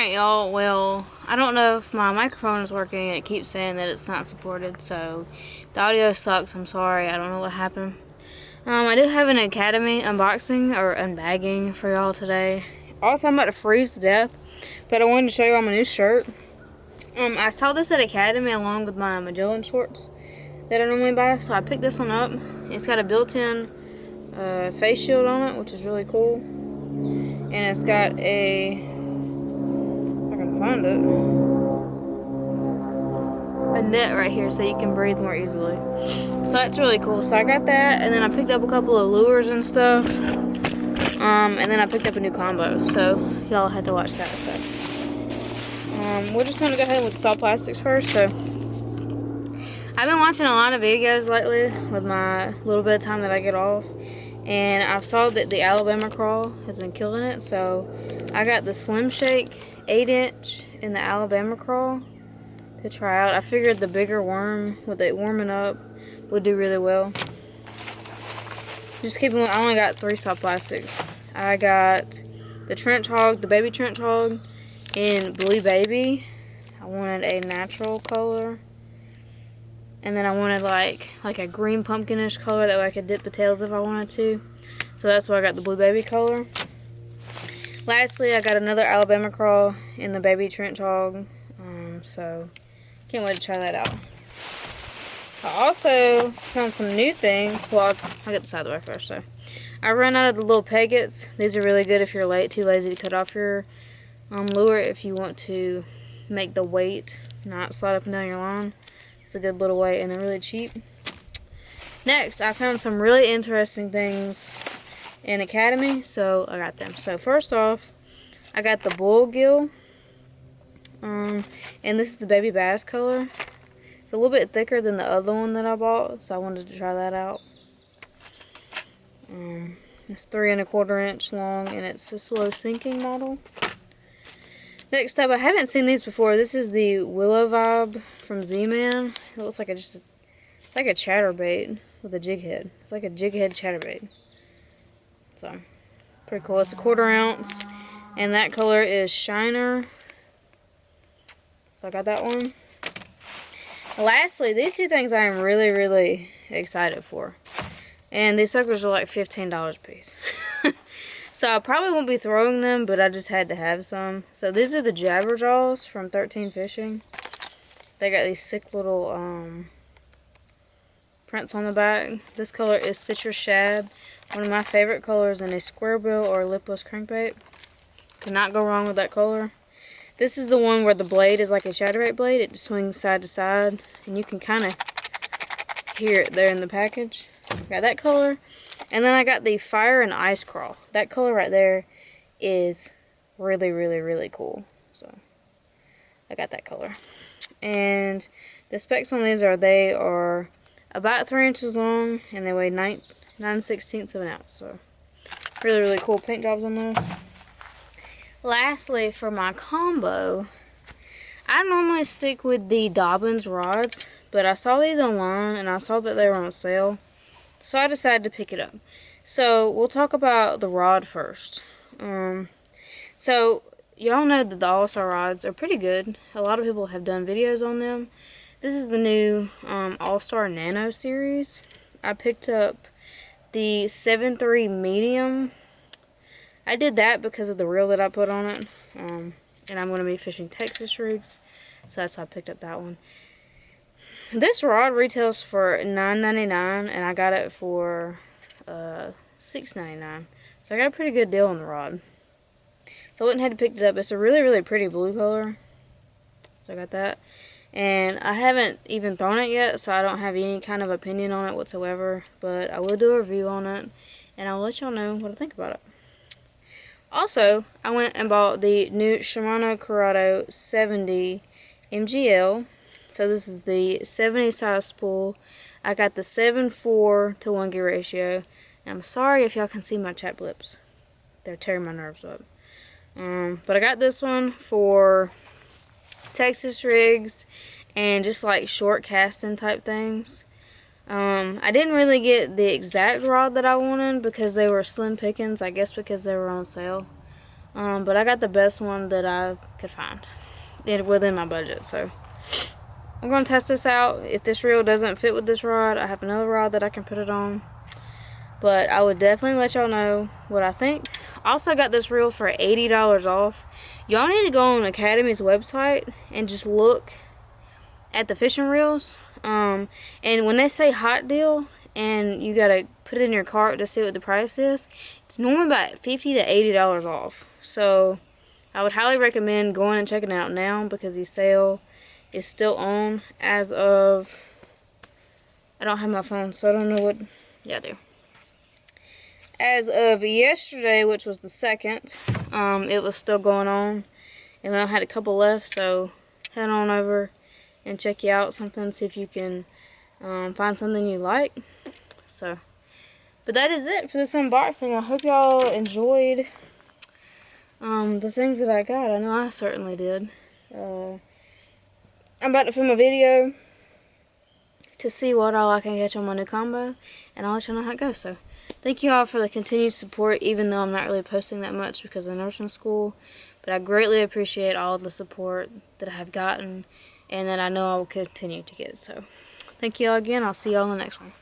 Alright, y'all. Well, I don't know if my microphone is working. It keeps saying that it's not supported, so the audio sucks. I'm sorry. I don't know what happened. I do have an Academy unboxing or unbagging for y'all today. Also, I'm about to freeze to death, but I wanted to show y'all my new shirt. I saw this at Academy along with my Magellan shorts that I normally buy, so I picked this one up. It's got a built-in face shield on it, which is really cool. And it's got a, if I can find it, a net right here so you can breathe more easily. So that's really cool. So I got that, and then I picked up a couple of lures and stuff. And then I picked up a new combo, so y'all had to watch that. So we're just gonna go ahead with soft plastics first. So I've been watching a lot of videos lately with my little bit of time that I get off, and I've saw that the Alabama Crawl has been killing it. So I got the Slim Shake 8-inch in the Alabama Crawl to try out. I figured the bigger worm with it warming up would do really well. Just keeping, I only got 3 soft plastics. I got the Trench Hog, the baby Trench Hog in Blue Baby. I wanted a natural color. And then I wanted like a green pumpkinish color, that way I could dip the tails if I wanted to. So that's why I got the Blue Baby color. Lastly, I got another Alabama Crawl in the baby Trench Hog. So can't wait to try that out. I also found some new things. Well, I'll get the side of the way first. So I ran out of the little peggets. These are really good if you're too lazy to cut off your lure. If you want to make the weight not slide up and down your line, it's a good little weight, and they're really cheap. Next, I found some really interesting things in Academy, so I got them. So first off, I got the bull gill, and this is the baby bass color. It's a little bit thicker than the other one that I bought, so I wanted to try that out. It's 3 1/4 inch long, and it's a slow sinking model. Next up, I haven't seen these before. This is the Willow Vibe from Z-Man. It looks like it's like a chatterbait with a jig head. It's like a jig head chatterbait. So, pretty cool. It's a 1/4 ounce, and that color is Shiner. So I got that one. Lastly, these 2 things I am really, really excited for. And these suckers are like $15 a piece. So I probably won't be throwing them, but I just had to have some. So these are the Jabberjaws from 13 Fishing. They got these sick little prints on the back. This color is Citrus Shad. One of my favorite colors in a square bill or lipless crankbait. Cannot go wrong with that color. This is the one where the blade is like a chatterbait blade. It just swings side to side, and you can kind of hear it there in the package. Got that color. And then I got the Fire and Ice Crawl. That color right there is really, really, really cool. So I got that color. And the specs on these are, they are about 3 inches long, and they weigh 9/16 of an ounce. So really, really cool paint jobs on those. Lastly, for my combo, I normally stick with the Dobyns rods, but I saw these online and I saw that they were on sale, so I decided to pick it up. So we'll talk about the rod first. So y'all know that the All-Star rods are pretty good. A lot of people have done videos on them. This is the new All-Star Nano series. I picked up the 7.3 medium. I did that because of the reel that I put on it, and I'm going to be fishing Texas rigs, so that's why I picked up that one. This rod retails for $9.99, and I got it for $6.99, so I got a pretty good deal on the rod. So I went ahead and picked it up. It's a really, really pretty blue color, so I got that. And I haven't even thrown it yet, so I don't have any kind of opinion on it whatsoever, but I will do a review on it, and I'll let y'all know what I think about it. Also, I went and bought the new Shimano Curado 70 MGL. So this is the 70 size spool. I got the 7:4 to 1 gear ratio. And I'm sorry if y'all can see my chapped lips. They're tearing my nerves up. But I got this one for Texas rigs and just like short casting type things. I didn't really get the exact rod that I wanted because they were slim pickings, I guess because they were on sale. But I got the best one that I could find within my budget. So I'm going to test this out. If this reel doesn't fit with this rod, I have another rod that I can put it on. But I would definitely let y'all know what I think. I also got this reel for $80 off. Y'all need to go on Academy's website and just look at the fishing reels. And when they say hot deal and you gotta put it in your cart to see what the price is, it's normally about $50 to $80 off. So I would highly recommend going and checking it out now, because the sale is still on as of, I don't have my phone, so I don't know what, yeah, I do. As of yesterday, which was the 2nd, it was still going on, and then I had a couple left, so head on over and check you out something, see if you can find something you like. So, but that is it for this unboxing. I hope y'all enjoyed the things that I got. I know I certainly did. I'm about to film a video to see what all I can catch on my new combo, and I'll let y'all know how it goes. So thank you all for the continued support, even though I'm not really posting that much because of nursing school. But I greatly appreciate all the support that I have gotten, and that I know I will continue to get. So thank you all again. I'll see y'all in the next one.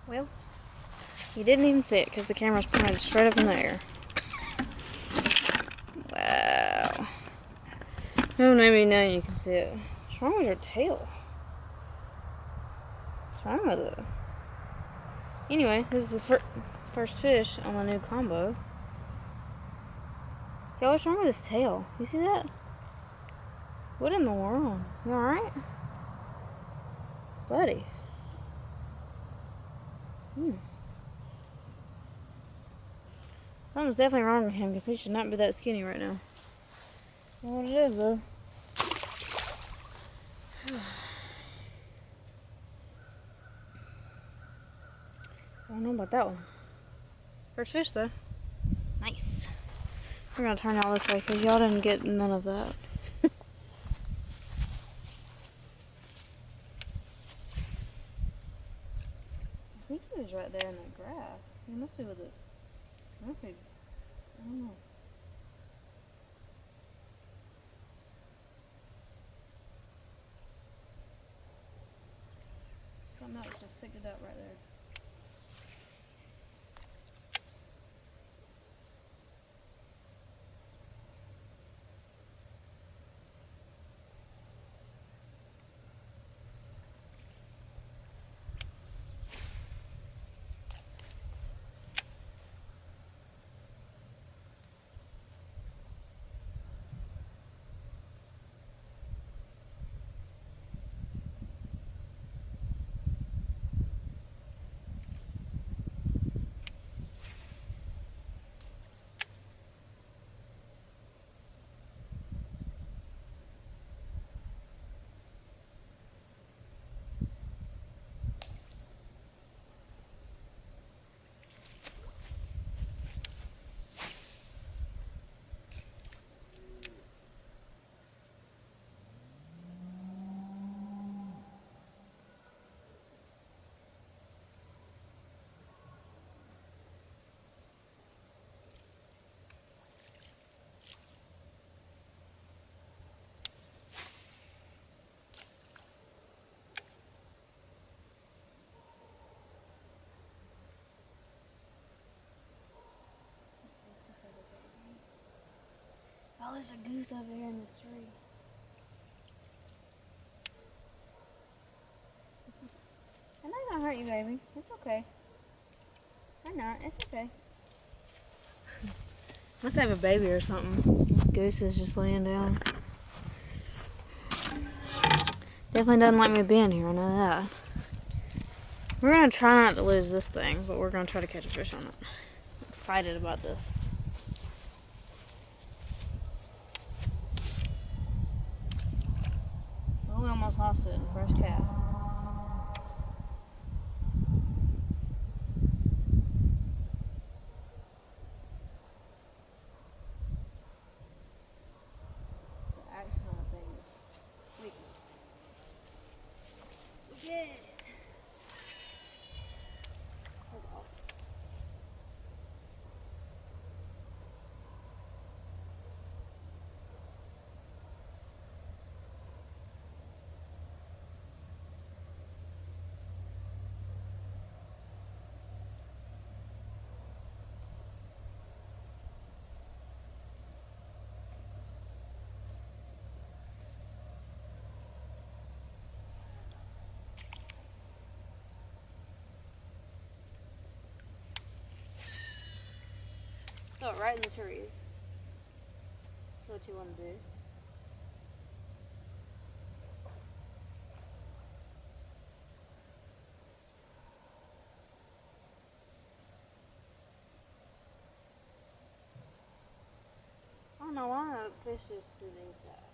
Well, you didn't even see it because the camera's pointed straight up in the air. Wow. Oh, maybe now you can see it. What's wrong with your tail? What's wrong with it? Anyway, this is the First fish on the new combo. Yo, what's wrong with his tail? You see that? What in the world? You alright? Buddy. Something's definitely wrong with him because he should not be that skinny right now. I don't know what it is though. I don't know about that one. First fish though. Nice. We're gonna turn y'all this way because y'all didn't get none of that. I think he was right there in that grass. He must be with it. Must be. I don't know. Something else just picked it up right there. Oh, there's a goose over here in this tree. I'm not gonna hurt you, baby. It's okay. I'm not. It's okay. Must have a baby or something. This goose is just laying down. Definitely doesn't like me being here, I know that. We're gonna try not to lose this thing, but we're gonna try to catch a fish on it. I'm excited about this. Well, we almost lost it in the first cast. The action on the thing is weak. We did it! Throw it right in the trees. That's what you want to do. I don't know why that fish is underneath that.